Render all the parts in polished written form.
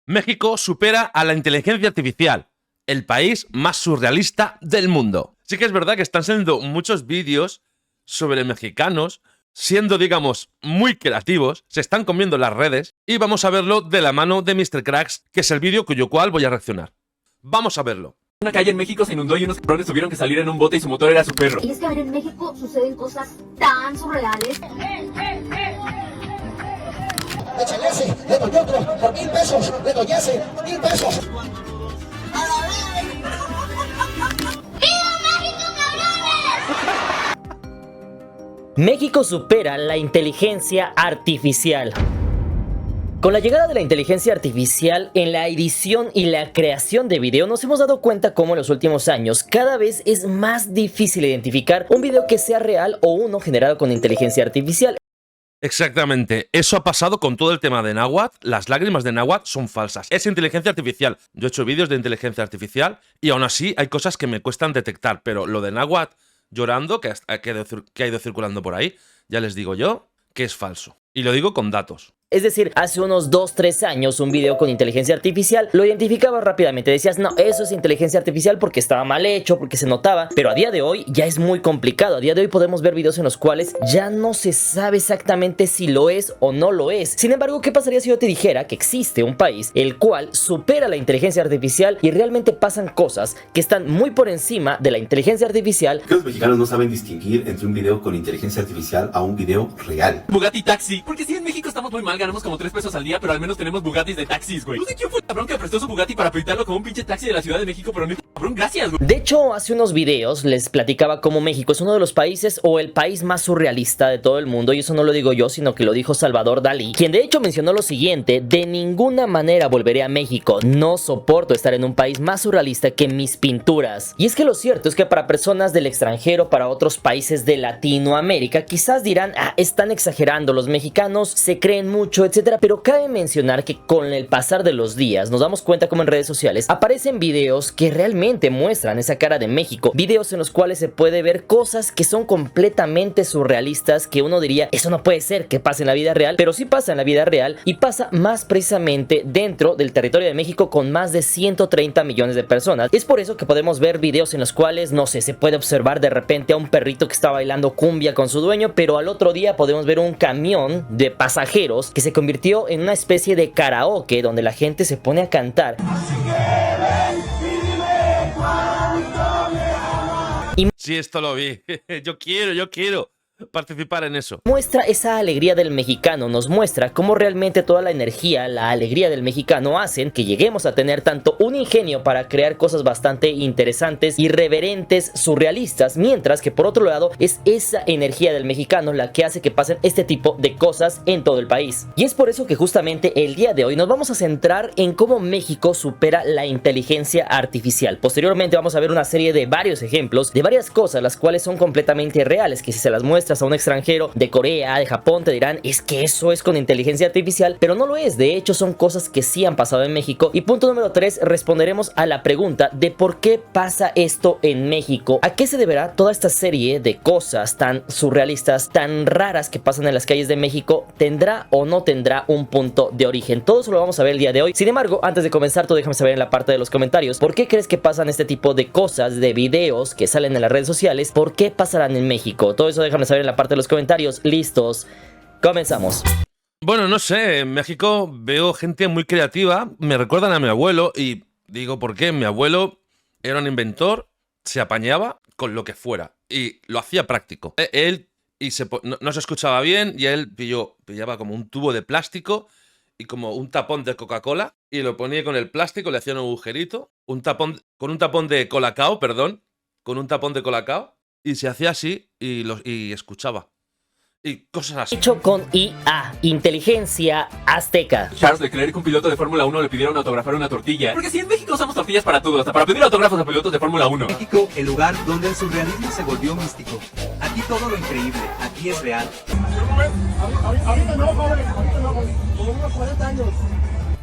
México supera a la inteligencia artificial, el país más surrealista del mundo. Sí que es verdad que están saliendo muchos vídeos sobre mexicanos siendo, digamos, muy creativos, se están comiendo las redes y vamos a verlo de la mano de Mr. Cracks, que es el vídeo cuyo cual voy a reaccionar. Vamos a verlo. Una calle en México se inundó y unos cabrones tuvieron que salir en un bote y su motor era su perro. Y es que a ver, en México suceden cosas tan surreales. Échale ese, le doy otro, por 1000 pesos, le doy ese, 1000 pesos. México supera la inteligencia artificial. Con la llegada de la inteligencia artificial en la edición y la creación de video, nos hemos dado cuenta cómo en los últimos años cada vez es más difícil identificar un video que sea real o uno generado con inteligencia artificial. Exactamente, eso ha pasado con todo el tema de Nahuatl. Las lágrimas de Nahuatl son falsas, es inteligencia artificial. Yo he hecho vídeos de inteligencia artificial y aún así hay cosas que me cuestan detectar, pero lo de Nahuatl llorando, que ha ido circulando por ahí, ya les digo yo que es falso. Y lo digo con datos. Es decir, hace unos 2-3 años un video con inteligencia artificial lo identificabas rápidamente, decías, no, eso es inteligencia artificial porque estaba mal hecho, porque se notaba, pero a día de hoy ya es muy complicado. A día de hoy podemos ver videos en los cuales ya no se sabe exactamente si lo es o no lo es. Sin embargo, ¿qué pasaría si yo te dijera que existe un país el cual supera la inteligencia artificial y realmente pasan cosas que están muy por encima de la inteligencia artificial? Que los mexicanos no saben distinguir entre un video con inteligencia artificial a un video real. Bugatti Taxi. Porque si en México estamos muy mal, ganamos como 3 pesos al día, pero al menos tenemos Bugattis de taxis, güey. No sé quién fue el cabrón que prestó su Bugatti para pintarlo como un pinche taxi de la Ciudad de México, pero no, cabrón, gracias, güey. De hecho, hace unos videos les platicaba cómo México es uno de los países o el país más surrealista de todo el mundo, y eso no lo digo yo, sino que lo dijo Salvador Dalí, quien de hecho mencionó lo siguiente: de ninguna manera volveré a México, no soporto estar en un país más surrealista que mis pinturas. Y es que lo cierto es que para personas del extranjero, para otros países de Latinoamérica, quizás dirán, están exagerando, los mexicanos se creen mucho, etcétera. Pero cabe mencionar que con el pasar de los días nos damos cuenta como en redes sociales aparecen videos que realmente muestran esa cara de México, videos en los cuales se puede ver cosas que son completamente surrealistas, que uno diría, eso no puede ser que pase en la vida real, pero sí pasa en la vida real y pasa más precisamente dentro del territorio de México con más de 130 millones de personas. Es por eso que podemos ver videos en los cuales, no sé, se puede observar de repente a un perrito que está bailando cumbia con su dueño, pero al otro día podemos ver un camión de pasajeros que se convirtió en una especie de karaoke donde la gente se pone a cantar. Sí, esto lo vi. Yo quiero participar en eso. Muestra esa alegría del mexicano, nos muestra cómo realmente toda la energía, la alegría del mexicano hacen que lleguemos a tener tanto un ingenio para crear cosas bastante interesantes, irreverentes, surrealistas, mientras que por otro lado es esa energía del mexicano la que hace que pasen este tipo de cosas en todo el país. Y es por eso que justamente el día de hoy nos vamos a centrar en cómo México supera la inteligencia artificial. Posteriormente vamos a ver una serie de varios ejemplos de varias cosas las cuales son completamente reales, que si se las muestras a un extranjero de Corea, de Japón, te dirán, es que eso es con inteligencia artificial, pero no lo es. De hecho, son cosas que sí han pasado en México. Y punto número 3, responderemos a la pregunta de por qué pasa esto en México. ¿A qué se deberá toda esta serie de cosas tan surrealistas, tan raras que pasan en las calles de México? ¿Tendrá o no tendrá un punto de origen? Todo eso lo vamos a ver el día de hoy. Sin embargo, antes de comenzar, tú déjame saber en la parte de los comentarios por qué crees que pasan este tipo de cosas, de videos que salen en las redes sociales. ¿Por qué pasarán en México? Todo eso déjame saber en la parte de los comentarios. Listos, comenzamos. Bueno, no sé, en México veo gente muy creativa, me recuerdan a mi abuelo y digo, ¿por qué? Mi abuelo era un inventor, se apañaba con lo que fuera y lo hacía práctico. Él no se escuchaba bien y él pillaba como un tubo de plástico y como un tapón de Coca-Cola y lo ponía con el plástico, le hacía un agujerito, con un tapón de Colacao, con un tapón de Colacao, y se hacía así y escuchaba. Y cosas así. Hecho con IA, inteligencia azteca. Charles Leclerc, un piloto de Fórmula 1, le pidieron autografar una tortilla. Porque si en México usamos tortillas para todo, hasta para pedir autógrafos a pilotos de Fórmula 1. México, el lugar donde el surrealismo se volvió místico. Aquí todo lo increíble, aquí es real. Ahorita no, joven, ahorita no, joven. Como unos 40 años.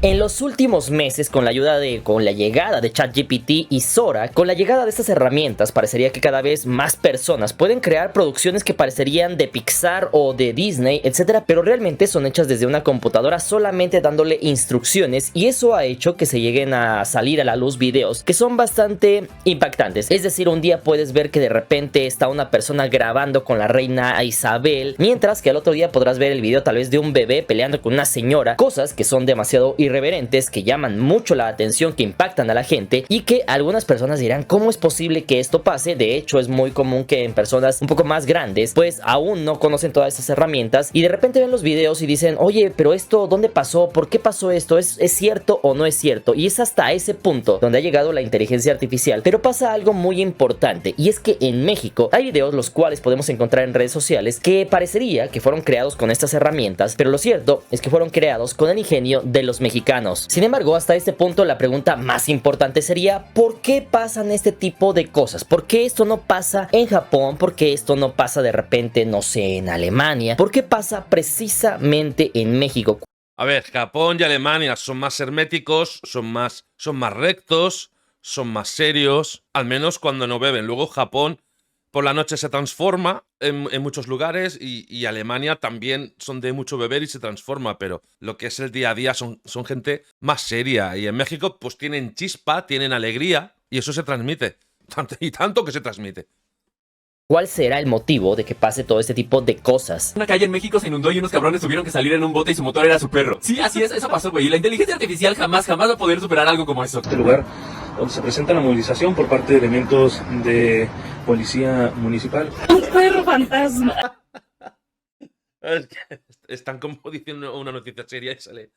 En los últimos meses, con la llegada de ChatGPT y Sora, con la llegada de estas herramientas, parecería que cada vez más personas pueden crear producciones que parecerían de Pixar o de Disney, etcétera, pero realmente son hechas desde una computadora solamente dándole instrucciones, y eso ha hecho que se lleguen a salir a la luz videos que son bastante impactantes. Es decir, un día puedes ver que de repente está una persona grabando con la reina Isabel, mientras que al otro día podrás ver el video tal vez de un bebé peleando con una señora, cosas que son demasiado irreverentes, que llaman mucho la atención, que impactan a la gente y que algunas personas dirán, ¿cómo es posible que esto pase? De hecho, es muy común que en personas un poco más grandes pues aún no conocen todas estas herramientas y de repente ven los videos y dicen, oye, pero esto, ¿dónde pasó? ¿Por qué pasó esto? ¿Es cierto o no es cierto? Y es hasta ese punto donde ha llegado la inteligencia artificial. Pero pasa algo muy importante, y es que en México hay videos los cuales podemos encontrar en redes sociales que parecería que fueron creados con estas herramientas, pero lo cierto es que fueron creados con el ingenio de los mexicanos. Sin embargo, hasta este punto la pregunta más importante sería, ¿por qué pasan este tipo de cosas? ¿Por qué esto no pasa en Japón? ¿Por qué esto no pasa de repente, no sé, en Alemania? ¿Por qué pasa precisamente en México? A ver, Japón y Alemania son más herméticos, son más rectos, son más serios, al menos cuando no beben. Luego Japón por la noche se transforma en muchos lugares y Alemania también son de mucho beber y se transforma, pero lo que es el día a día son gente más seria. Y en México pues tienen chispa, tienen alegría y eso se transmite. Tanto que se transmite. ¿Cuál será el motivo de que pase todo este tipo de cosas? Una calle en México se inundó y unos cabrones tuvieron que salir en un bote y su motor era su perro. Sí, así es, eso pasó, güey. Y la inteligencia artificial jamás va a poder superar algo como eso. Este lugar donde se presenta la movilización por parte de elementos de policía municipal. Un perro fantasma. Es que están como diciendo una noticia seria y sale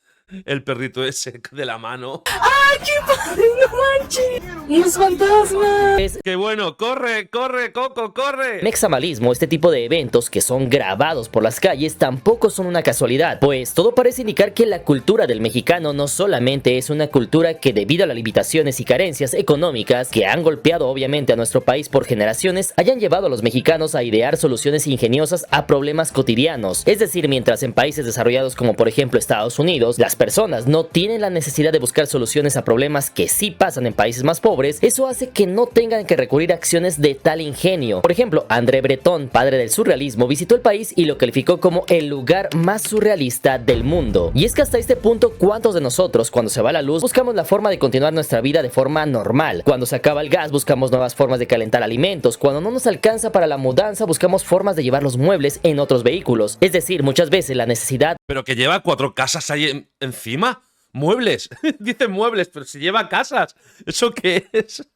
el perrito ese de la mano. ¡Ay, qué padre! ¡No manches! ¡Unos fantasmas! ¡Qué bueno! ¡Corre, corre, Coco, corre! Nexamalismo, este tipo de eventos que son grabados por las calles, tampoco son una casualidad, pues todo parece indicar que la cultura del mexicano no solamente es una cultura que, debido a las limitaciones y carencias económicas que han golpeado obviamente a nuestro país por generaciones, hayan llevado a los mexicanos a idear soluciones ingeniosas a problemas cotidianos. Es decir, mientras en países desarrollados como por ejemplo Estados Unidos, las personas no tienen la necesidad de buscar soluciones a problemas que sí pasan en países más pobres, eso hace que no tengan que recurrir a acciones de tal ingenio. Por ejemplo, André Breton, padre del surrealismo, visitó el país y lo calificó como el lugar más surrealista del mundo. Y es que hasta este punto, ¿cuántos de nosotros, cuando se va la luz, buscamos la forma de continuar nuestra vida de forma normal? Cuando se acaba el gas, buscamos nuevas formas de calentar alimentos. Cuando no nos alcanza para la mudanza, buscamos formas de llevar los muebles en otros vehículos. Es decir, muchas veces la necesidad... Pero que lleva 4 casas ahí encima. Muebles. Dice muebles, pero si lleva casas. ¿Eso qué es?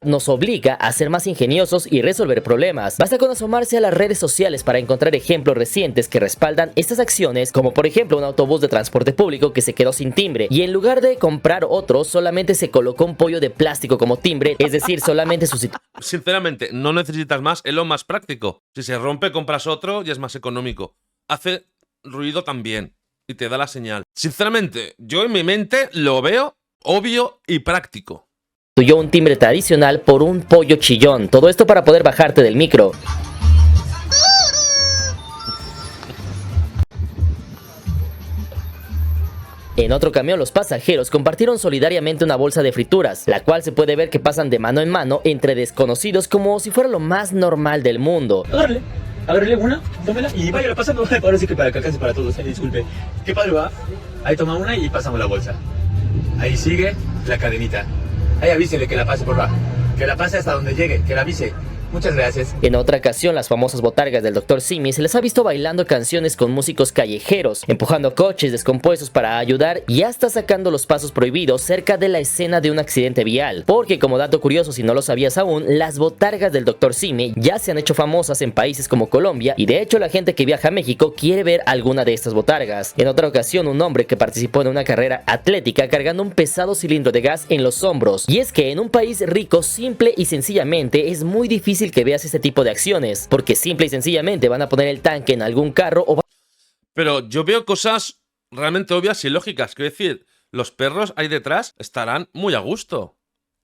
Nos obliga a ser más ingeniosos y resolver problemas. Basta con asomarse a las redes sociales para encontrar ejemplos recientes que respaldan estas acciones, como por ejemplo un autobús de transporte público que se quedó sin timbre y en lugar de comprar otro solamente se colocó un pollo de plástico como timbre, es decir, solamente sustituyó. Sinceramente, no necesitas más, es lo más práctico. Si se rompe, compras otro y es más económico. Hace ruido también y te da la señal. Sinceramente, yo en mi mente lo veo obvio y práctico. Un timbre tradicional por un pollo chillón. Todo esto para poder bajarte del micro. En otro camión, los pasajeros compartieron solidariamente una bolsa de frituras, la cual se puede ver que pasan de mano en mano entre desconocidos como si fuera lo más normal del mundo. Agárrele una, tómela y vaya pasando. Ahora sí que para que alcance para todos, disculpe. Qué padre va. Ahí toma una y pasamos la bolsa. Ahí sigue la cadenita. Ahí avísele que la pase, por favor. Que la pase hasta donde llegue, que la avise. Muchas gracias. En otra ocasión, las famosas botargas del Dr. Simi se les ha visto bailando canciones con músicos callejeros, empujando coches descompuestos para ayudar y hasta sacando los pasos prohibidos cerca de la escena de un accidente vial. Porque, como dato curioso, si no lo sabías aún, las botargas del Dr. Simi ya se han hecho famosas en países como Colombia y de hecho la gente que viaja a México quiere ver alguna de estas botargas. En otra ocasión, un hombre que participó en una carrera atlética cargando un pesado cilindro de gas en los hombros. Y es que en un país rico, simple y sencillamente es muy difícil que veas este tipo de acciones, porque simple y sencillamente van a poner el tanque en algún carro o... Pero yo veo cosas realmente obvias y lógicas. Quiero decir, los perros ahí detrás estarán muy a gusto.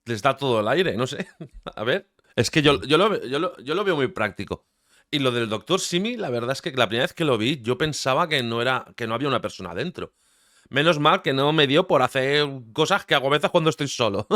Les da todo el aire, no sé. A ver, es que yo lo veo muy práctico. Y lo del Dr. Simi, la verdad es que la primera vez que lo vi, yo pensaba que no había una persona dentro. Menos mal que no me dio por hacer cosas que hago a veces cuando estoy solo.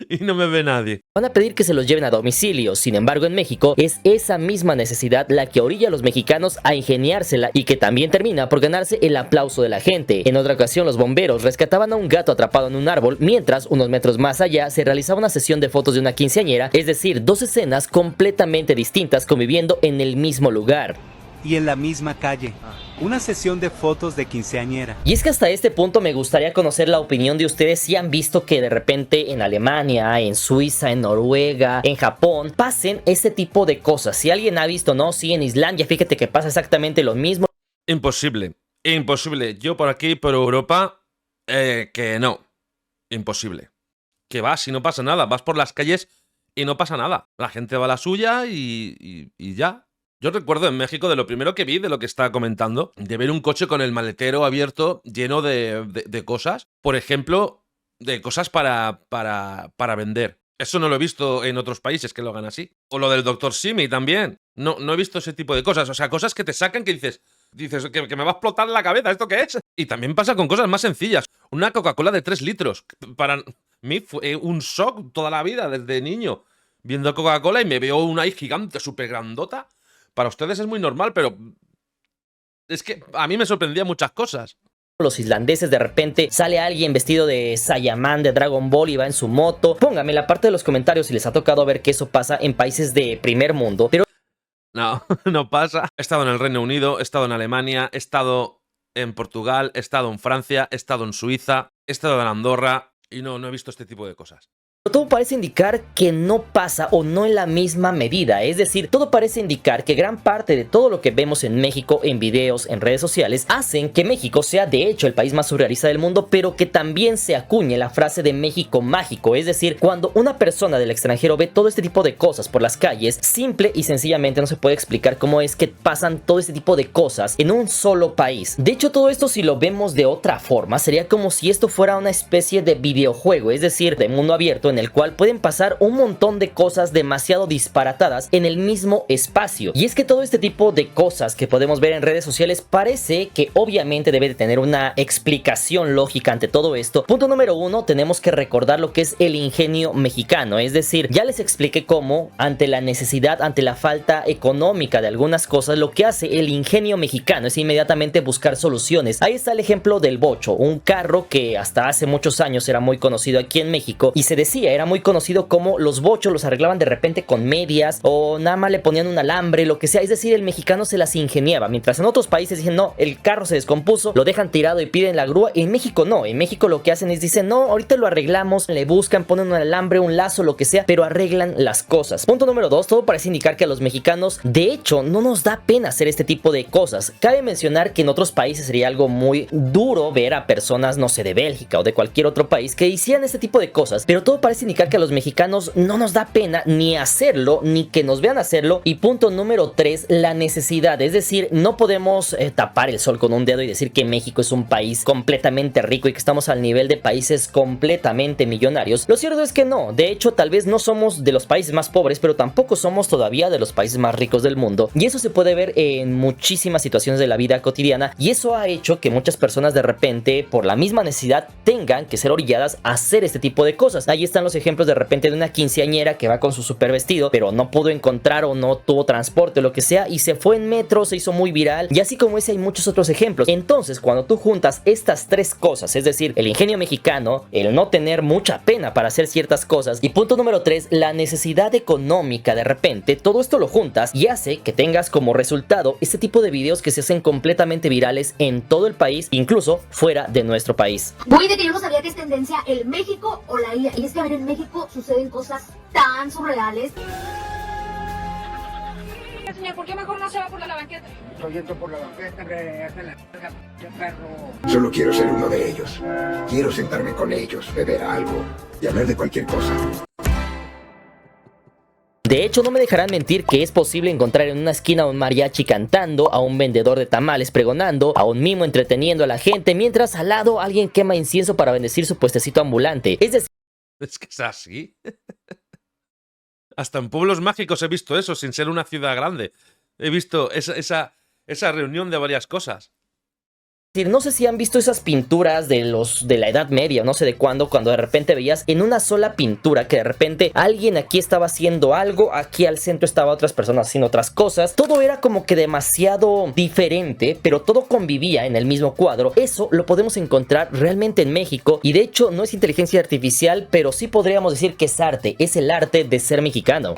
Y no me ve nadie. Van a pedir que se los lleven a domicilio. Sin embargo, en México es esa misma necesidad la que orilla a los mexicanos a ingeniársela y que también termina por ganarse el aplauso de la gente. En otra ocasión, los bomberos rescataban a un gato atrapado en un árbol, mientras unos metros más allá se realizaba una sesión de fotos de una quinceañera, es decir, dos escenas completamente distintas conviviendo en el mismo lugar. Y en la misma calle. Una sesión de fotos de quinceañera. Y es que hasta este punto me gustaría conocer la opinión de ustedes si han visto que de repente en Alemania, en Suiza, en Noruega, en Japón, pasen ese tipo de cosas. Si alguien ha visto, ¿no? Sí, en Islandia, fíjate que pasa exactamente lo mismo. Imposible. Imposible. Yo por aquí, por Europa, que no. Imposible. Que vas y no pasa nada. Vas por las calles y no pasa nada. La gente va a la suya y ya. Yo recuerdo en México, de lo primero que vi, de lo que estaba comentando, de ver un coche con el maletero abierto lleno de cosas. Por ejemplo, de cosas para vender. Eso no lo he visto en otros países que lo hagan así. O lo del Dr. Simi también. No he visto ese tipo de cosas. O sea, cosas que te sacan que dices que me va a explotar la cabeza, ¿esto qué es? Y también pasa con cosas más sencillas. Una Coca-Cola de 3 litros. Para mí fue un shock toda la vida, desde niño. Viendo Coca-Cola y me veo una ahí gigante, súper grandota. Para ustedes es muy normal, pero es que a mí me sorprendía muchas cosas. Los islandeses, de repente sale alguien vestido de Saiyaman de Dragon Ball y va en su moto. Pónganme en la parte de los comentarios si les ha tocado ver que eso pasa en países de primer mundo. Pero no, no pasa. He estado en el Reino Unido, he estado en Alemania, he estado en Portugal, he estado en Francia, he estado en Suiza, he estado en Andorra y no he visto este tipo de cosas. todo parece indicar que no pasa o no en la misma medida, es decir, todo parece indicar que gran parte de todo lo que vemos en México en videos, en redes sociales, hacen que México sea de hecho el país más surrealista del mundo, pero que también se acuñe la frase de México mágico, es decir, cuando una persona del extranjero ve todo este tipo de cosas por las calles, simple y sencillamente no se puede explicar cómo es que pasan todo este tipo de cosas en un solo país. De hecho, todo esto, si lo vemos de otra forma, sería como si esto fuera una especie de videojuego, es decir, de mundo abierto en el cual pueden pasar un montón de cosas demasiado disparatadas en el mismo espacio. Y es que todo este tipo de cosas que podemos ver en redes sociales parece que obviamente debe de tener una explicación lógica ante todo esto. Punto número 1, tenemos que recordar lo que es el ingenio mexicano, es decir, ya les expliqué cómo ante la necesidad, ante la falta económica de algunas cosas, lo que hace el ingenio mexicano es inmediatamente buscar soluciones. Ahí está el ejemplo del bocho, un carro que hasta hace muchos años era muy conocido aquí en México y se decía, era muy conocido como los bochos los arreglaban de repente con medias o nada más le ponían un alambre, lo que sea, es decir, el mexicano se las ingeniaba, mientras en otros países dicen no, el carro se descompuso, lo dejan tirado y piden la grúa. En México no, en México lo que hacen es dicen no, ahorita lo arreglamos, le buscan, ponen un alambre, un lazo, lo que sea, pero arreglan las cosas. Punto número 2, todo parece indicar que a los mexicanos de hecho no nos da pena hacer este tipo de cosas. Cabe mencionar que en otros países sería algo muy duro ver a personas, no sé, de Bélgica o de cualquier otro país que hicieran este tipo de cosas, pero todo parece indicar que a los mexicanos no nos da pena ni hacerlo, ni que nos vean hacerlo. Y punto número 3, la necesidad, es decir, no podemos tapar el sol con un dedo y decir que México es un país completamente rico y que estamos al nivel de países completamente millonarios. Lo cierto es que no, de hecho tal vez no somos de los países más pobres, pero tampoco somos todavía de los países más ricos del mundo, y eso se puede ver en muchísimas situaciones de la vida cotidiana, y eso ha hecho que muchas personas de repente por la misma necesidad tengan que ser orilladas a hacer este tipo de cosas. Ahí están los ejemplos de repente de una quinceañera que va con su super vestido, pero no pudo encontrar o no tuvo transporte o lo que sea y se fue en metro, se hizo muy viral, y así como ese hay muchos otros ejemplos. Entonces cuando tú juntas estas tres cosas, es decir, el ingenio mexicano, el no tener mucha pena para hacer ciertas cosas, y punto número 3, la necesidad económica, de repente todo esto lo juntas y hace que tengas como resultado este tipo de videos que se hacen completamente virales en todo el país, incluso fuera de nuestro país. Voy de que yo no sabía que es tendencia el México o la IA, y es que a ver, en México suceden cosas tan surreales. Señor, ¿por qué mejor no se va por la banqueta? Estoy yendo por la banqueta, hasta la perro. Solo quiero ser uno de ellos. Quiero sentarme con ellos, beber algo y hablar de cualquier cosa. De hecho, no me dejarán mentir que es posible encontrar en una esquina a un mariachi cantando, a un vendedor de tamales pregonando, a un mimo entreteniendo a la gente, mientras al lado alguien quema incienso para bendecir su puestecito ambulante. Es decir, Es que es así. Hasta en pueblos mágicos he visto eso, sin ser una ciudad grande. He visto esa reunión de varias cosas. No sé si han visto esas pinturas de la Edad Media, no sé de cuándo, cuando de repente veías en una sola pintura que de repente alguien aquí estaba haciendo algo, aquí al centro estaba otras personas haciendo otras cosas. Todo era como que demasiado diferente, pero todo convivía en el mismo cuadro. Eso lo podemos encontrar realmente en México y de hecho no es inteligencia artificial, pero sí podríamos decir que es arte, es el arte de ser mexicano.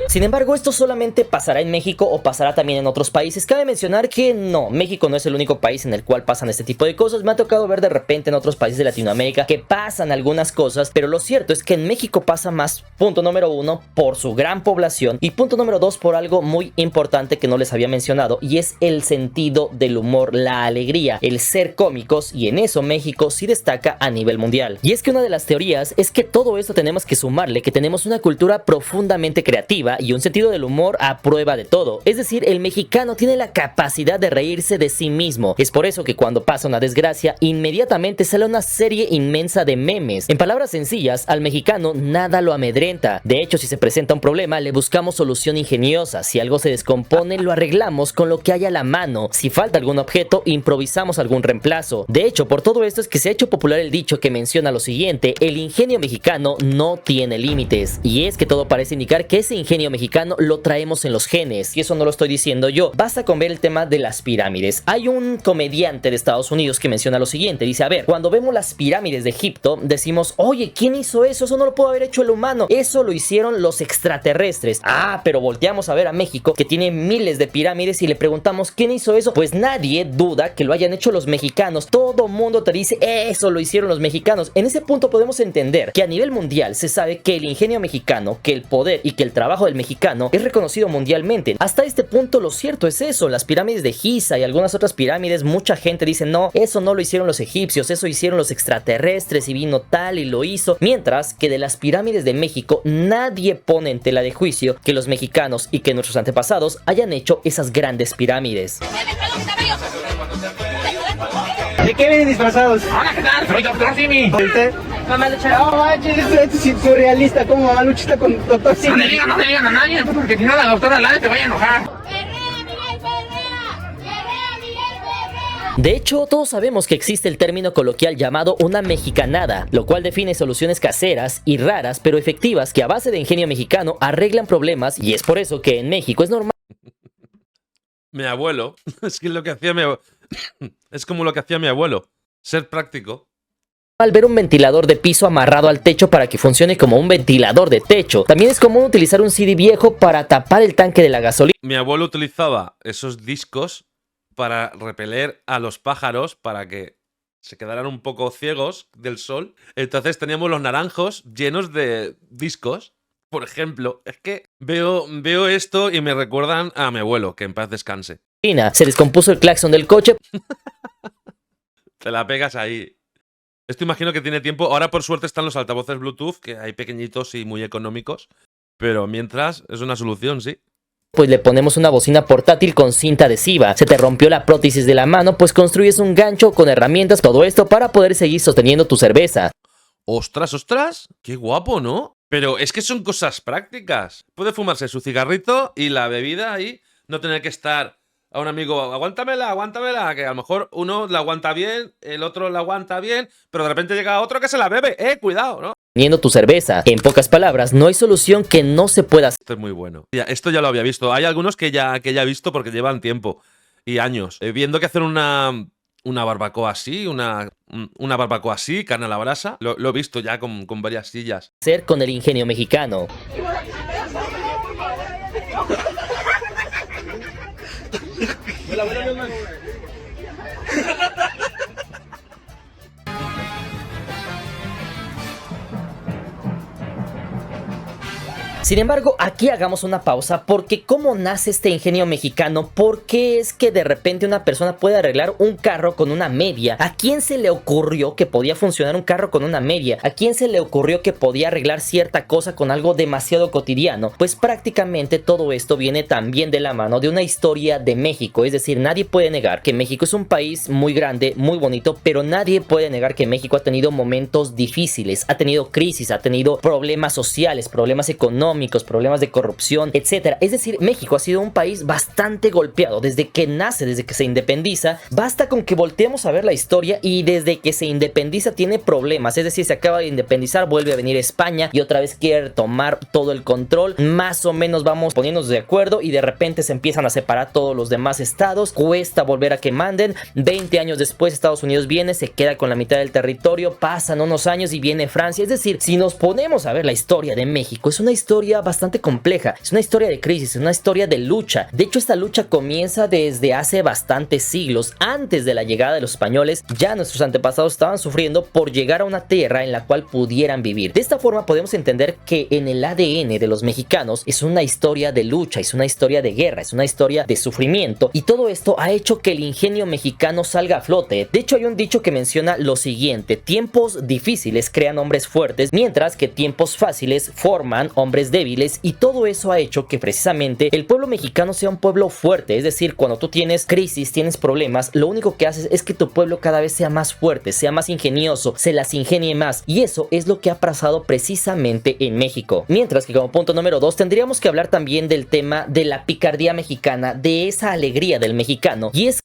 Sin embargo, esto solamente pasará en México o pasará también en otros países. Cabe mencionar que no, México no es el único país en el cual pasan este tipo de cosas. Me ha tocado ver de repente en otros países de Latinoamérica que pasan algunas cosas, pero lo cierto es que en México pasa más, punto número 1, por su gran población y punto número 2, por algo muy importante que no les había mencionado, y es el sentido del humor, la alegría, el ser cómicos, y en eso México sí destaca a nivel mundial. Y es que una de las teorías es que todo esto tenemos que sumarle que tenemos una cultura profundamente creativa y un sentido del humor a prueba de todo. Es decir, el mexicano tiene la capacidad de reírse de sí mismo. Es por eso que cuando pasa una desgracia, inmediatamente sale una serie inmensa de memes. En palabras sencillas, al mexicano nada lo amedrenta. De hecho, si se presenta un problema, le buscamos solución ingeniosa. Si algo se descompone, lo arreglamos con lo que haya a la mano. Si falta algún objeto, improvisamos algún reemplazo. De hecho, por todo esto es que se ha hecho popular el dicho que menciona lo siguiente: el ingenio mexicano no tiene límites. Y es que todo parece indicar que ese ingenio mexicano lo traemos en los genes. Y eso no lo estoy diciendo yo. Basta con ver el tema de las pirámides. Hay un comediante de Estados Unidos que menciona lo siguiente. Dice, a ver, cuando vemos las pirámides de Egipto, decimos, oye, ¿quién hizo eso? Eso no lo pudo haber hecho el humano. Eso lo hicieron los extraterrestres. Ah, pero volteamos a ver a México, que tiene miles de pirámides, y le preguntamos, ¿quién hizo eso? Pues nadie duda que lo hayan hecho los mexicanos. Todo mundo te dice, eso lo hicieron los mexicanos. En ese punto podemos entender que a nivel mundial se sabe que el ingenio mexicano, que el poder y que el trabajo del mexicano es reconocido mundialmente. Hasta este punto lo cierto es eso. Las pirámides de Giza y algunas otras pirámides, mucha gente dice, no, eso no lo hicieron los egipcios, eso hicieron los extraterrestres y vino tal y lo hizo. Mientras que de las pirámides de México nadie pone en tela de juicio que los mexicanos y que nuestros antepasados hayan hecho esas grandes pirámides. ¿De qué vienen disfrazados? Hola, ¿qué tal? Soy Dr. Simi. Mamá Lucha. No manches, esto es surrealista. ¿Cómo Mamá Lucha está con Dr. Simi? No le digan a nadie, porque si no la doctora Lade te vaya a enojar. De hecho, todos sabemos que existe el término coloquial llamado una mexicanada, lo cual define soluciones caseras y raras pero efectivas que a base de ingenio mexicano arreglan problemas, y es por eso que en México es normal. Mi abuelo, es que lo que hacía mi abuelo, es como lo que hacía mi abuelo, ser práctico. Al ver un ventilador de piso amarrado al techo para que funcione como un ventilador de techo. También es común utilizar un CD viejo para tapar el tanque de la gasolina. Mi abuelo utilizaba esos discos para repeler a los pájaros para que se quedaran un poco ciegos del sol. Entonces teníamos los naranjos llenos de discos. Por ejemplo, es que veo esto y me recuerdan a mi abuelo, que en paz descanse. Se descompuso el claxon del coche. Te la pegas ahí. Esto imagino que tiene tiempo. Ahora por suerte están los altavoces Bluetooth, que hay pequeñitos y muy económicos. Pero mientras es una solución, sí. Pues le ponemos una bocina portátil con cinta adhesiva. Se te rompió la prótesis de la mano, pues construyes un gancho con herramientas, todo esto para poder seguir sosteniendo tu cerveza. ¡Ostras, ostras! ¡Qué guapo!, ¿no? Pero es que son cosas prácticas. Puede fumarse su cigarrito y la bebida ahí, no tener que estar a un amigo, aguántamela, que a lo mejor uno la aguanta bien, el otro la aguanta bien, pero de repente llega otro que se la bebe. Cuidado, ¿no? Teniendo tu cerveza. En pocas palabras, no hay solución que no se pueda hacer. Esto es muy bueno. Esto ya lo había visto. Hay algunos que ya he visto porque llevan tiempo y años. Viendo que hacer una barbacoa así, una barbacoa así, carne a la brasa, lo he visto ya con varias sillas. Ser con el ingenio mexicano. Sin embargo, aquí hagamos una pausa porque ¿cómo nace este ingenio mexicano? ¿Por qué es que de repente una persona puede arreglar un carro con una media? ¿A quién se le ocurrió que podía funcionar un carro con una media? ¿A quién se le ocurrió que podía arreglar cierta cosa con algo demasiado cotidiano? Pues prácticamente todo esto viene también de la mano de una historia de México. Es decir, nadie puede negar que México es un país muy grande, muy bonito, pero nadie puede negar que México ha tenido momentos difíciles, ha tenido crisis, ha tenido problemas sociales, problemas económicos, problemas de corrupción, etcétera. Es decir, México ha sido un país bastante golpeado desde que nace, desde que se independiza. Basta con que volteemos a ver la historia y desde que se independiza tiene problemas. Es decir, se acaba de independizar, vuelve a venir España y otra vez quiere tomar todo el control. Más o menos vamos poniéndonos de acuerdo y de repente se empiezan a separar todos los demás estados. Cuesta volver a que manden. 20 años después Estados Unidos viene, se queda con la mitad del territorio, pasan unos años y viene Francia. Es decir, si nos ponemos a ver la historia de México, es una historia bastante compleja, es una historia de crisis, es una historia de lucha. De hecho, esta lucha comienza desde hace bastantes siglos. Antes de la llegada de los españoles, ya nuestros antepasados estaban sufriendo por llegar a una tierra en la cual pudieran vivir. De esta forma podemos entender que en el ADN de los mexicanos es una historia de lucha, es una historia de guerra, es una historia de sufrimiento, y todo esto ha hecho que el ingenio mexicano salga a flote. De hecho, hay un dicho que menciona lo siguiente: tiempos difíciles crean hombres fuertes, mientras que tiempos fáciles forman hombres débiles, y todo eso ha hecho que precisamente el pueblo mexicano sea un pueblo fuerte. Es decir, cuando tú tienes crisis, tienes problemas, lo único que haces es que tu pueblo cada vez sea más fuerte, sea más ingenioso, se las ingenie más, y eso es lo que ha pasado precisamente en México. Mientras que como punto número 2 tendríamos que hablar también del tema de la picardía mexicana, de esa alegría del mexicano, y es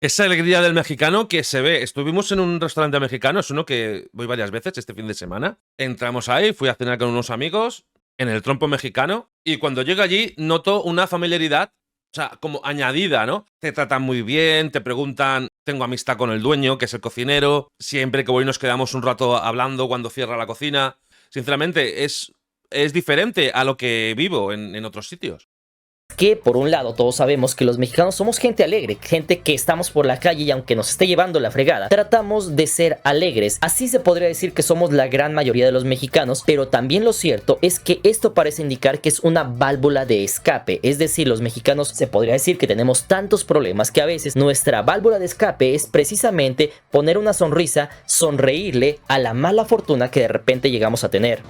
esa alegría del mexicano que se ve. Estuvimos en un restaurante mexicano, es uno que voy varias veces este fin de semana. Entramos ahí, fui a cenar con unos amigos en el Trompo Mexicano, y cuando llego allí noto una familiaridad, o sea, como añadida, ¿no? Te tratan muy bien, te preguntan, tengo amistad con el dueño, que es el cocinero, siempre que voy nos quedamos un rato hablando cuando cierra la cocina. Sinceramente, es diferente a lo que vivo en otros sitios. que por un lado todos sabemos que los mexicanos somos gente alegre, gente que estamos por la calle y aunque nos esté llevando la fregada, tratamos de ser alegres. Así se podría decir que somos la gran mayoría de los mexicanos, pero también lo cierto es que esto parece indicar que es una válvula de escape. Es decir, los mexicanos se podría decir que tenemos tantos problemas que a veces nuestra válvula de escape es precisamente poner una sonrisa, sonreírle a la mala fortuna que de repente llegamos a tener.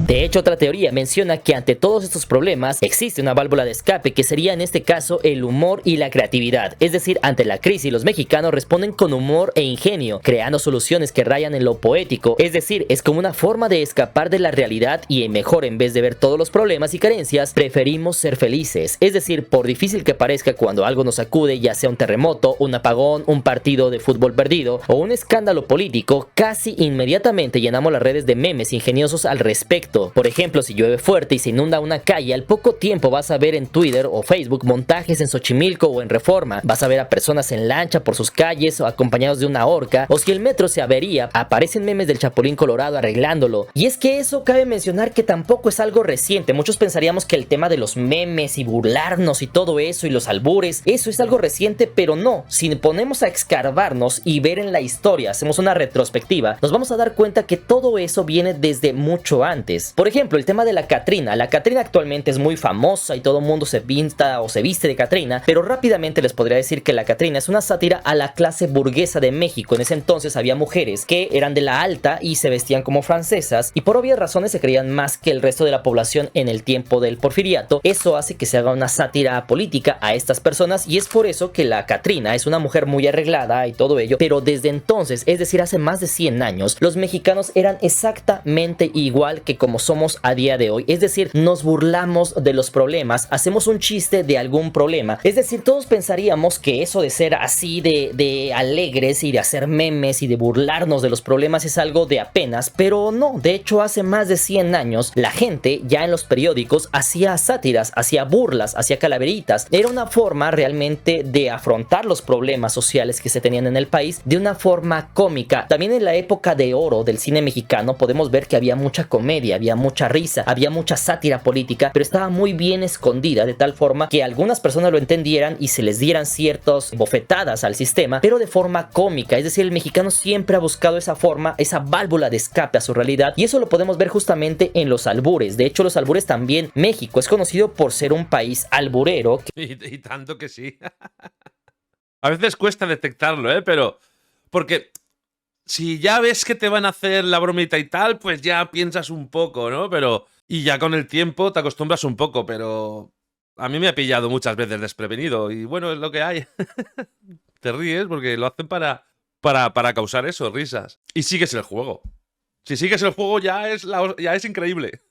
De hecho, otra teoría menciona que ante todos estos problemas existe una válvula de escape que sería en este caso el humor y la creatividad. Es decir, ante la crisis los mexicanos responden con humor e ingenio, creando soluciones que rayan en lo poético. Es decir, es como una forma de escapar de la realidad y mejor, en vez de ver todos los problemas y carencias, preferimos ser felices. Es decir, por difícil que parezca, cuando algo nos sacude, ya sea un terremoto, un apagón, un partido de fútbol perdido o un escándalo político, casi inmediatamente llenamos las redes de memes ingeniosos al respecto. Por ejemplo, si llueve fuerte y se inunda una calle, al poco tiempo vas a ver en Twitter o Facebook montajes en Xochimilco o en Reforma. Vas a ver a personas en lancha por sus calles o acompañados de una horca, o si el metro se avería, aparecen memes del Chapulín Colorado arreglándolo. Y es que eso cabe mencionar que tampoco es algo reciente. Muchos pensaríamos que el tema de los memes y burlarnos y todo eso y los albures, eso es algo reciente, pero no. Si ponemos a escarbarnos y ver en la historia, hacemos una retrospectiva, nos vamos a dar cuenta que todo eso viene desde mucho antes. Por ejemplo, el tema de la Catrina. La Catrina actualmente es muy famosa y todo el mundo se pinta o se viste de Catrina, pero rápidamente les podría decir que la Catrina es una sátira a la clase burguesa de México. En ese entonces había mujeres que eran de la alta y se vestían como francesas y por obvias razones se creían más que el resto de la población en el tiempo del porfiriato. Eso hace que se haga una sátira política a estas personas y es por eso que la Catrina es una mujer muy arreglada y todo ello, pero desde entonces, es decir, hace más de 100 años, los mexicanos eran exactamente igual que como somos a día de hoy. Es decir, nos burlamos de los problemas, hacemos un chiste de algún problema. Es decir, todos pensaríamos que eso de ser así de alegres y de hacer memes y de burlarnos de los problemas es algo de apenas, pero no. De hecho, hace más de 100 años la gente ya en los periódicos hacía sátiras, hacía burlas, hacía calaveritas. Era una forma realmente de afrontar los problemas sociales que se tenían en el país de una forma cómica. También en la época de oro del cine mexicano podemos ver que había mucha comedia, había había mucha risa, había mucha sátira política, pero estaba muy bien escondida de tal forma que algunas personas lo entendieran y se les dieran ciertas bofetadas al sistema, pero de forma cómica. Es decir, el mexicano siempre ha buscado esa forma, esa válvula de escape a su realidad, y eso lo podemos ver justamente en los albures. De hecho, los albures también, México es conocido por ser un país alburero. Y tanto que sí. A veces cuesta detectarlo, pero... Porque si ya ves que te van a hacer la bromita y tal, pues ya piensas un poco, ¿no? Pero... Y ya con el tiempo te acostumbras un poco, pero... A mí me ha pillado muchas veces desprevenido y bueno, es lo que hay. Te ríes porque lo hacen para causar eso, risas. Y sigues el juego. Si sigues el juego ya es increíble.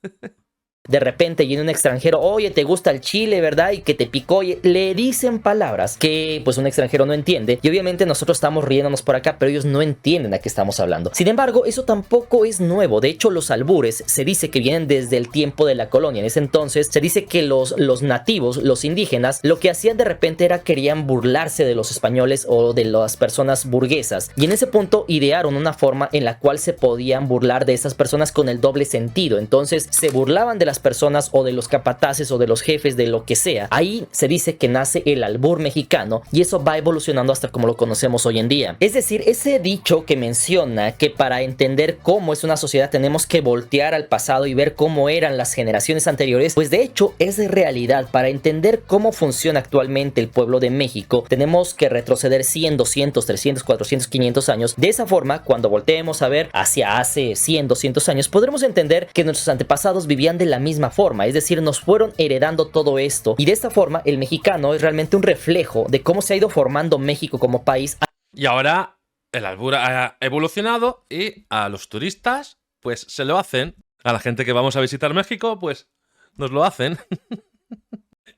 De repente viene un extranjero, oye, ¿te gusta el chile, verdad? Y que te picó, oye, le dicen palabras que pues un extranjero no entiende. Y obviamente nosotros estamos riéndonos por acá, pero ellos no entienden a qué estamos hablando. Sin embargo, eso tampoco es nuevo. De hecho, los albures se dice que vienen desde el tiempo de la colonia. En ese entonces se dice que los nativos, los indígenas, lo que hacían de repente era querían burlarse de los españoles o de las personas burguesas. Y en ese punto idearon una forma en la cual se podían burlar de esas personas con el doble sentido. Entonces se burlaban de las personas o de los capataces o de los jefes, de lo que sea. Ahí se dice que nace el albur mexicano y eso va evolucionando hasta como lo conocemos hoy en día. Es decir, ese dicho que menciona que para entender cómo es una sociedad tenemos que voltear al pasado y ver cómo eran las generaciones anteriores, pues de hecho es realidad. Para entender cómo funciona actualmente el pueblo de México tenemos que retroceder 100, 200, 300, 400, 500 años. De esa forma, cuando volteemos a ver hacia hace 100, 200 años, podremos entender que nuestros antepasados vivían de la misma forma, es decir, nos fueron heredando todo esto y de esta forma el mexicano es realmente un reflejo de cómo se ha ido formando México como país. Y ahora el albur ha evolucionado y a los turistas pues se lo hacen, a la gente que vamos a visitar México pues nos lo hacen.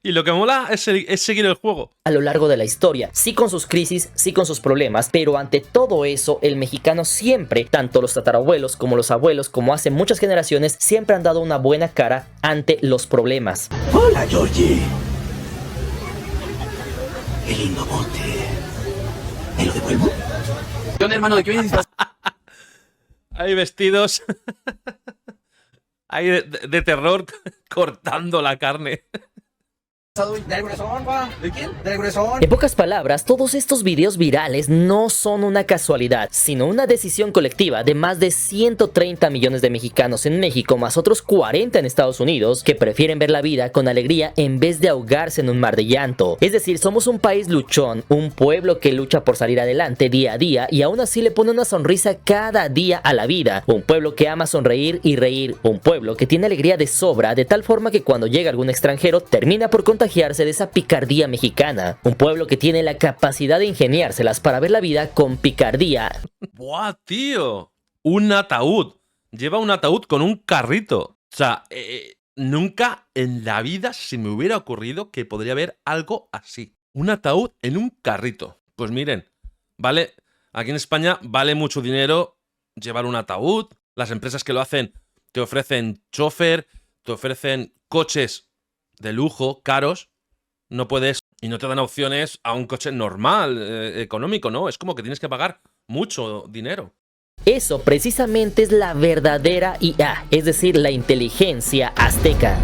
Y lo que mola es seguir el juego. A lo largo de la historia, sí con sus crisis, sí con sus problemas, pero ante todo eso, el mexicano siempre, tanto los tatarabuelos como los abuelos, como hace muchas generaciones, siempre han dado una buena cara ante los problemas. Hola, Georgie. Qué lindo bote. ¿Me lo devuelvo? ¿Qué onda, hermano? ¿De qué vienes? Hay vestidos... Hay de terror cortando la carne. ¿De quién? ¿Del gruesón? En pocas palabras, todos estos videos virales no son una casualidad, sino una decisión colectiva de más de 130 millones de mexicanos en México, más otros 40 en Estados Unidos, que prefieren ver la vida con alegría en vez de ahogarse en un mar de llanto. Es decir, somos un país luchón, un pueblo que lucha por salir adelante día a día y aún así le pone una sonrisa cada día a la vida. Un pueblo que ama sonreír y reír, un pueblo que tiene alegría de sobra, de tal forma que cuando llega algún extranjero termina por contagiarse de esa picardía mexicana. Un pueblo que tiene la capacidad de ingeniárselas para ver la vida con picardía. ¡Buah, tío! Un ataúd. Lleva un ataúd con un carrito. O sea, nunca en la vida se me hubiera ocurrido que podría haber algo así. Un ataúd en un carrito. Pues miren, vale, aquí en España vale mucho dinero llevar un ataúd. Las empresas que lo hacen te ofrecen chofer, te ofrecen coches de lujo, caros, no puedes y no te dan opciones a un coche normal, económico, ¿no? Es como que tienes que pagar mucho dinero. Eso precisamente es la verdadera IA, es decir, la inteligencia azteca.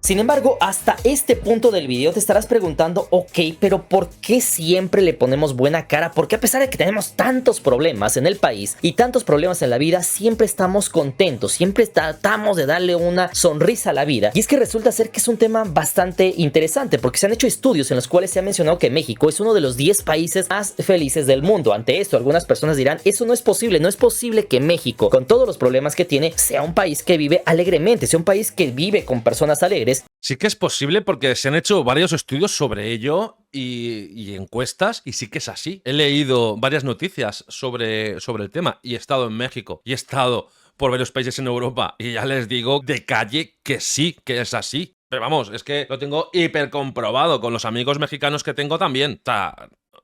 Sin embargo, hasta este punto del video te estarás preguntando, ok, pero ¿por qué siempre le ponemos buena cara? Porque a pesar de que tenemos tantos problemas en el país y tantos problemas en la vida, siempre estamos contentos, siempre tratamos de darle una sonrisa a la vida. Y es que resulta ser que es un tema bastante interesante, porque se han hecho estudios en los cuales se ha mencionado que México es uno de los 10 países más felices del mundo. Ante esto, algunas personas dirán, eso no es posible, no es posible que México, con todos los problemas que tiene, sea un país que vive alegremente, sea un país que vive con personas alegres. Sí que es posible porque se han hecho varios estudios sobre ello y encuestas y sí que es así. He leído varias noticias sobre el tema y he estado en México y he estado por varios países en Europa y ya les digo de calle que sí, que es así. Pero vamos, es que lo tengo hiper comprobado con los amigos mexicanos que tengo también.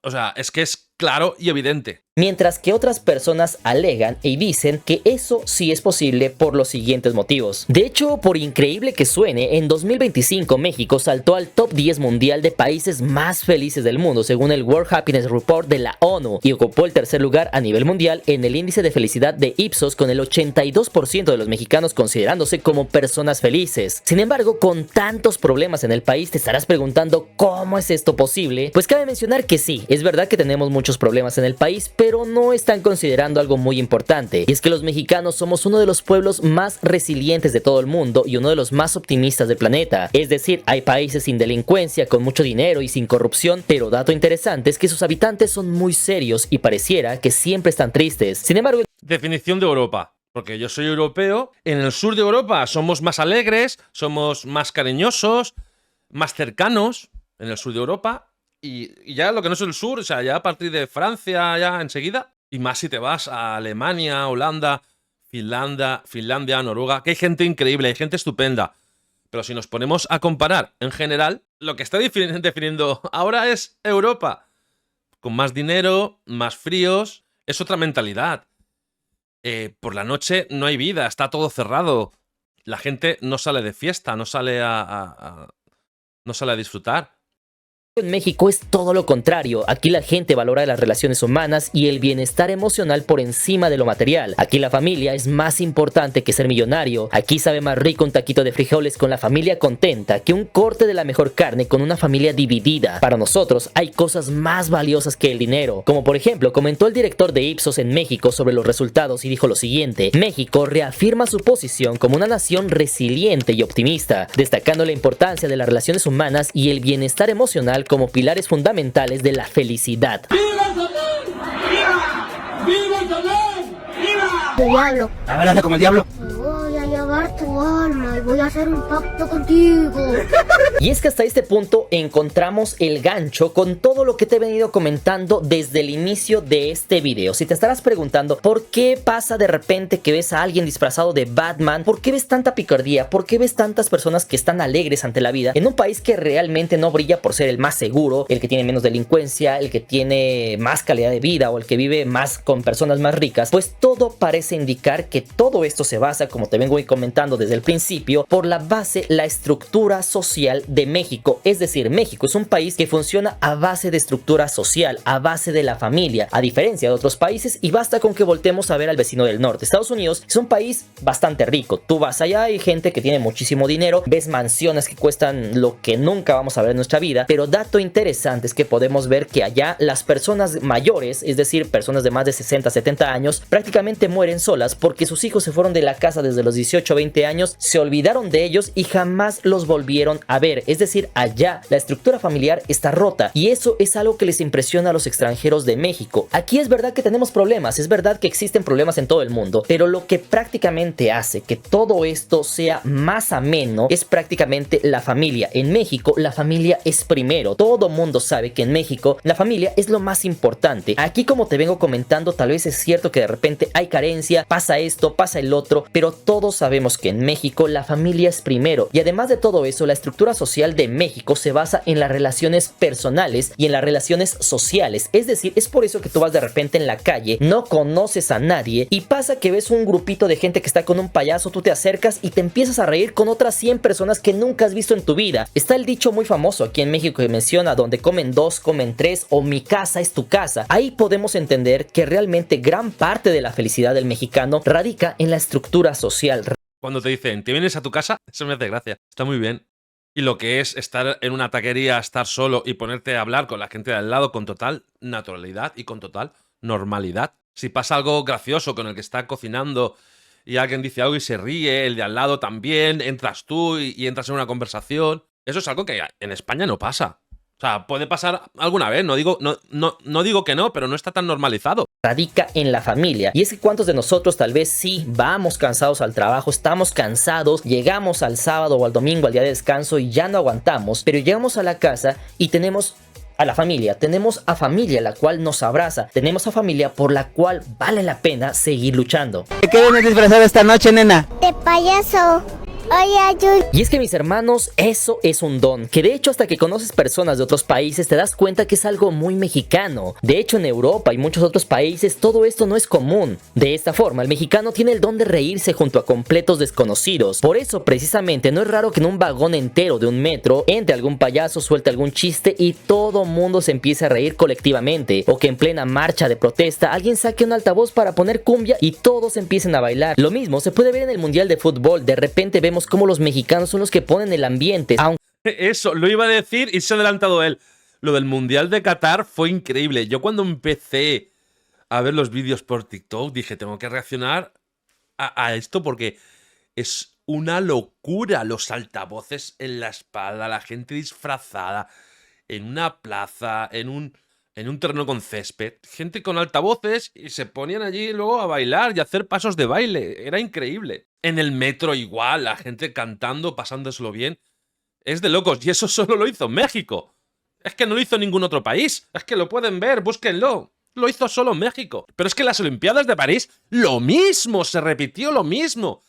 O sea, es que es claro y evidente. Mientras que otras personas alegan y dicen que eso sí es posible por los siguientes motivos. De hecho, por increíble que suene, en 2025 México saltó al top 10 mundial de países más felices del mundo según el World Happiness Report de la ONU y ocupó el tercer lugar a nivel mundial en el índice de felicidad de Ipsos, con el 82% de los mexicanos considerándose como personas felices. Sin embargo, con tantos problemas en el país, te estarás preguntando ¿cómo es esto posible? Pues cabe mencionar que sí, es verdad que tenemos muchos problemas en el país, pero no están considerando algo muy importante, y es que los mexicanos somos uno de los pueblos más resilientes de todo el mundo y uno de los más optimistas del planeta. Es decir, hay países sin delincuencia, con mucho dinero y sin corrupción, pero dato interesante es que sus habitantes son muy serios y pareciera que siempre están tristes. Sin embargo, Definición de Europa. Porque yo soy europeo. En el sur de Europa somos más alegres, somos más cariñosos, más cercanos en el sur de Europa. Y ya lo que no es el sur, o sea, ya a partir de Francia, ya enseguida. Y más si te vas a Alemania, Holanda, Finlandia, Noruega, que hay gente increíble, hay gente estupenda. Pero si nos ponemos a comparar en general, lo que está definiendo ahora es Europa. Con más dinero, más fríos, es otra mentalidad. Por la noche no hay vida, está todo cerrado. La gente no sale de fiesta, no sale a disfrutar. en México es todo lo contrario. Aquí la gente valora las relaciones humanas y el bienestar emocional por encima de lo material. Aquí la familia es más importante que ser millonario. Aquí sabe más rico un taquito de frijoles con la familia contenta que un corte de la mejor carne con una familia dividida. Para nosotros hay cosas más valiosas que el dinero. Como por ejemplo, comentó el director de Ipsos en México sobre los resultados y dijo lo siguiente: México reafirma su posición como una nación resiliente y optimista, destacando la importancia de las relaciones humanas y el bienestar emocional como pilares fundamentales de la felicidad. ¡Viva el Dolor! ¡Viva! ¡Viva el Dolor! ¡Viva! Diablo. A ver, anda como el diablo. Voy a llevar tu alma y voy a hacer un pacto contigo. Y es que hasta este punto encontramos el gancho con todo lo que te he venido comentando desde el inicio de este video. Si te estarás preguntando por qué pasa de repente que ves a alguien disfrazado de Batman, por qué ves tanta picardía, por qué ves tantas personas que están alegres ante la vida en un país que realmente no brilla por ser el más seguro, el que tiene menos delincuencia, el que tiene más calidad de vida o el que vive más con personas más ricas, pues todo parece indicar que todo esto se basa, como te vengo comentando desde el principio, por la base, la estructura social de México. Es decir, México es un país que funciona a base de estructura social, a base de la familia, a diferencia de otros países, y basta con que voltemos a ver al vecino del norte. Estados Unidos es un país bastante rico. Tú vas allá, hay gente que tiene muchísimo dinero, ves mansiones que cuestan lo que nunca vamos a ver en nuestra vida, pero dato interesante es que podemos ver que allá las personas mayores, es decir, personas de más de 60, 70 años, prácticamente mueren solas porque sus hijos se fueron de la casa desde los 18, 20 años, se olvidaron de ellos y jamás los volvieron a ver. Es decir, allá la estructura familiar está rota y eso es algo que les impresiona a los extranjeros de México. Aquí es verdad que tenemos problemas, es verdad que existen problemas en todo el mundo, pero lo que prácticamente hace que todo esto sea más ameno es prácticamente la familia. En México la familia es primero. Todo mundo sabe que en México la familia es lo más importante. Aquí, como te vengo comentando, tal vez es cierto que de repente hay carencia, pasa esto, pasa el otro, pero todos sabemos que en México la familia es primero. Y además de todo eso, la estructura social de México se basa en las relaciones personales y en las relaciones sociales. Es decir, es por eso que tú vas de repente en la calle, no conoces a nadie y pasa que ves un grupito de gente que está con un payaso, tú te acercas y te empiezas a reír con otras 100 personas que nunca has visto en tu vida. Está el dicho muy famoso aquí en México que menciona: donde comen dos, comen tres, o mi casa es tu casa. Ahí podemos entender que realmente gran parte de la felicidad del mexicano radica en la estructura social. Cuando te dicen, ¿te vienes a tu casa? Eso me hace gracia. Está muy bien. Y lo que es estar en una taquería, estar solo y ponerte a hablar con la gente de al lado con total naturalidad y con total normalidad. Si pasa algo gracioso con el que está cocinando y alguien dice algo y se ríe, el de al lado también, entras tú y entras en una conversación. Eso es algo que en España no pasa. O sea, puede pasar alguna vez, no digo que no, pero no está tan normalizado. Radica en la familia. Y es que cuántos de nosotros tal vez sí vamos cansados al trabajo, estamos cansados, llegamos al sábado o al domingo, al día de descanso, y ya no aguantamos, pero llegamos a la casa y tenemos a la familia, tenemos a familia la cual nos abraza, tenemos a familia por la cual vale la pena seguir luchando. ¿De qué vienes disfrazado esta noche, nena? De payaso. Y es que, mis hermanos, eso es un don, que de hecho hasta que conoces personas de otros países te das cuenta que es algo muy mexicano. De hecho, en Europa y muchos otros países todo esto no es común. De esta forma, el mexicano tiene el don de reírse junto a completos desconocidos. Por eso, precisamente, no es raro que en un vagón entero de un metro entre algún payaso, suelte algún chiste y todo mundo se empiece a reír colectivamente, o que en plena marcha de protesta alguien saque un altavoz para poner cumbia y todos empiecen a bailar. Lo mismo se puede ver en el Mundial de Fútbol. De repente vemos cómo los mexicanos son los que ponen el ambiente. Eso, lo iba a decir y se ha adelantado él. Lo del Mundial de Qatar fue increíble. Yo cuando empecé a ver los vídeos por TikTok dije, tengo que reaccionar a esto porque es una locura. Los altavoces en la espalda, la gente disfrazada en una plaza, en un terreno con césped, gente con altavoces y se ponían allí luego a bailar y a hacer pasos de baile. Era increíble. En el metro igual, la gente cantando, pasándoselo bien. Es de locos. Y eso solo lo hizo México. Es que no lo hizo ningún otro país. Es que lo pueden ver, búsquenlo. Lo hizo solo México. Pero es que en las Olimpiadas de París, lo mismo, se repitió lo mismo.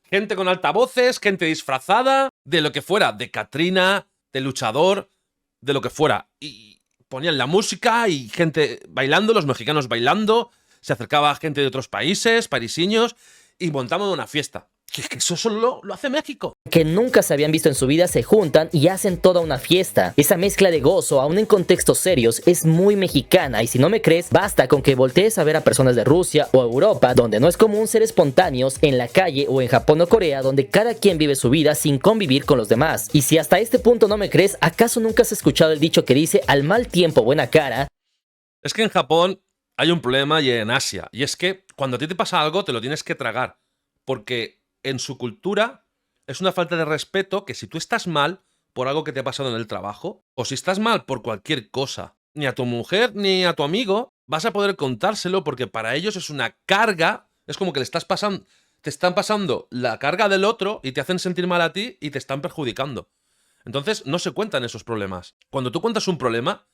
Gente con altavoces, gente disfrazada, de lo que fuera, de Catrina, de luchador, de lo que fuera. Y ponían la música y gente bailando, los mexicanos bailando, se acercaba gente de otros países, parisiños, y montaban una fiesta. Que eso solo lo hace México. Que nunca se habían visto en su vida se juntan y hacen toda una fiesta. Esa mezcla de gozo, aún en contextos serios, es muy mexicana, y si no me crees, basta con que voltees a ver a personas de Rusia o Europa, donde no es común ser espontáneos, en la calle, o en Japón o Corea, donde cada quien vive su vida sin convivir con los demás. Y si hasta este punto no me crees, ¿acaso nunca has escuchado el dicho que dice al mal tiempo buena cara? Es que en Japón hay un problema, y en Asia, y es que cuando a ti te pasa algo te lo tienes que tragar, porque en su cultura es una falta de respeto que si tú estás mal por algo que te ha pasado en el trabajo, o si estás mal por cualquier cosa, ni a tu mujer ni a tu amigo vas a poder contárselo, porque para ellos es una carga. Es como que te están pasando la carga del otro y te hacen sentir mal a ti y te están perjudicando. Entonces no se cuentan esos problemas. Cuando tú cuentas un problema,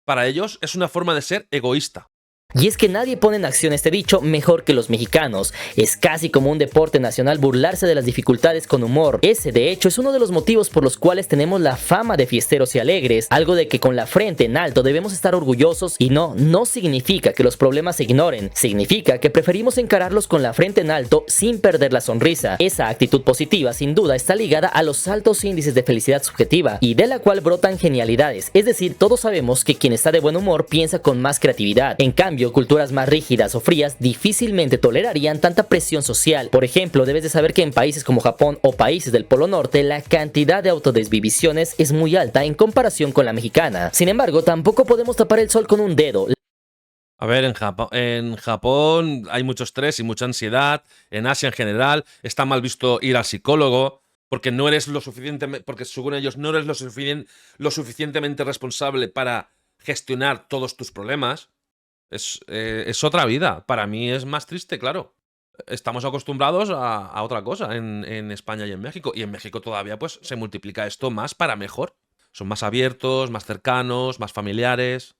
para ellos es una forma de ser egoísta. Y es que nadie pone en acción este dicho mejor que los mexicanos. Es casi como un deporte nacional burlarse de las dificultades con humor. Ese, de hecho, es uno de los motivos por los cuales tenemos la fama de fiesteros y alegres. Algo de que con la frente en alto debemos estar orgullosos, y no significa que los problemas se ignoren. Significa que preferimos encararlos con la frente en alto sin perder la sonrisa. Esa actitud positiva, sin duda, está ligada a los altos índices de felicidad subjetiva, y de la cual brotan genialidades. Es decir, todos sabemos que quien está de buen humor piensa con más creatividad. En cambio, culturas más rígidas o frías difícilmente tolerarían tanta presión social. Por ejemplo, debes de saber que en países como Japón o países del Polo Norte la cantidad de autodesvivisiones es muy alta en comparación con la mexicana. Sin embargo, tampoco podemos tapar el sol con un dedo. A ver, en Japón hay mucho estrés y mucha ansiedad. En Asia en general está mal visto ir al psicólogo porque porque según ellos no eres lo suficientemente responsable para gestionar todos tus problemas. Es otra vida. Para mí es más triste, claro. Estamos acostumbrados a otra cosa en España y en México. Y en México todavía pues se multiplica esto más para mejor. Son más abiertos, más cercanos, más familiares.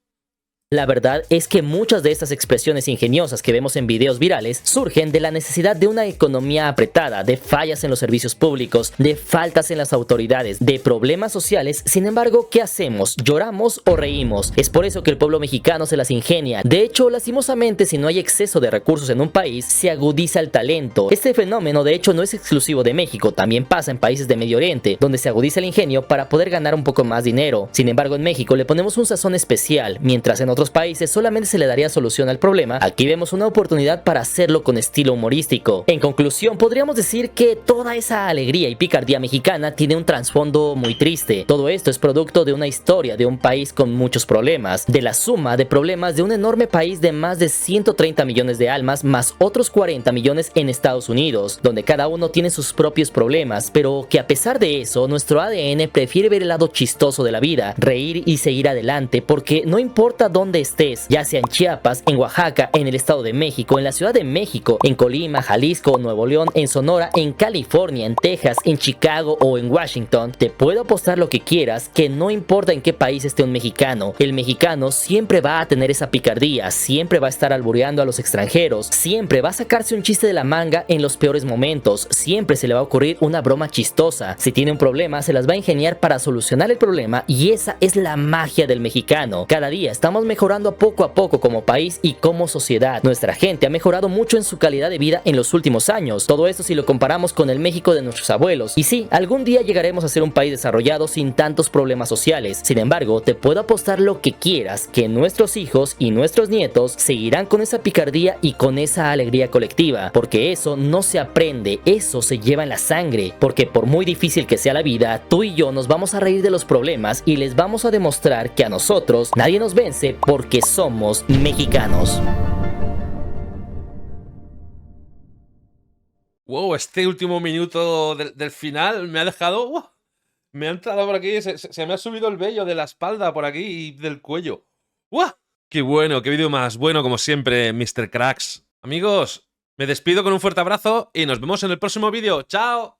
La verdad es que muchas de estas expresiones ingeniosas que vemos en videos virales surgen de la necesidad de una economía apretada, de fallas en los servicios públicos, de faltas en las autoridades, de problemas sociales. Sin embargo, ¿qué hacemos? ¿Lloramos o reímos? Es por eso que el pueblo mexicano se las ingenia. De hecho, lastimosamente, si no hay exceso de recursos en un país, se agudiza el talento. Este fenómeno, de hecho, no es exclusivo de México, también pasa en países de Medio Oriente, donde se agudiza el ingenio para poder ganar un poco más dinero. Sin embargo, en México le ponemos un sazón especial, mientras en otros países solamente se le daría solución al problema. Aquí vemos una oportunidad para hacerlo con estilo humorístico. En conclusión, podríamos decir que toda esa alegría y picardía mexicana tiene un trasfondo muy triste. Todo esto es producto de una historia de un país con muchos problemas, de la suma de problemas de un enorme país de más de 130 millones de almas, más otros 40 millones en Estados Unidos, donde cada uno tiene sus propios problemas, pero que a pesar de eso, nuestro ADN prefiere ver el lado chistoso de la vida, reír y seguir adelante, porque no importa dónde donde estés, ya sea en Chiapas, en Oaxaca, en el Estado de México, en la Ciudad de México, en Colima, Jalisco, Nuevo León, en Sonora, en California, en Texas, en Chicago o en Washington, te puedo apostar lo que quieras que no importa en qué país esté un mexicano, el mexicano siempre va a tener esa picardía, siempre va a estar albureando a los extranjeros, siempre va a sacarse un chiste de la manga en los peores momentos, siempre se le va a ocurrir una broma chistosa, si tiene un problema se las va a ingeniar para solucionar el problema y esa es la magia del mexicano. Cada día estamos mejorando poco a poco como país y como sociedad. Nuestra gente ha mejorado mucho en su calidad de vida en los últimos años, todo esto si lo comparamos con el México de nuestros abuelos. Y sí, algún día llegaremos a ser un país desarrollado sin tantos problemas sociales. Sin embargo, te puedo apostar lo que quieras que nuestros hijos y nuestros nietos seguirán con esa picardía y con esa alegría colectiva, porque eso no se aprende, eso se lleva en la sangre, porque por muy difícil que sea la vida, tú y yo nos vamos a reír de los problemas y les vamos a demostrar que a nosotros nadie nos vence porque somos mexicanos. Wow, este último minuto del final me ha dejado... me ha entrado por aquí, se me ha subido el vello de la espalda por aquí y del cuello. ¡Guau! ¡Qué bueno! ¡Qué vídeo más bueno, como siempre, Mr. Cracks! Amigos, me despido con un fuerte abrazo y nos vemos en el próximo vídeo. ¡Chao!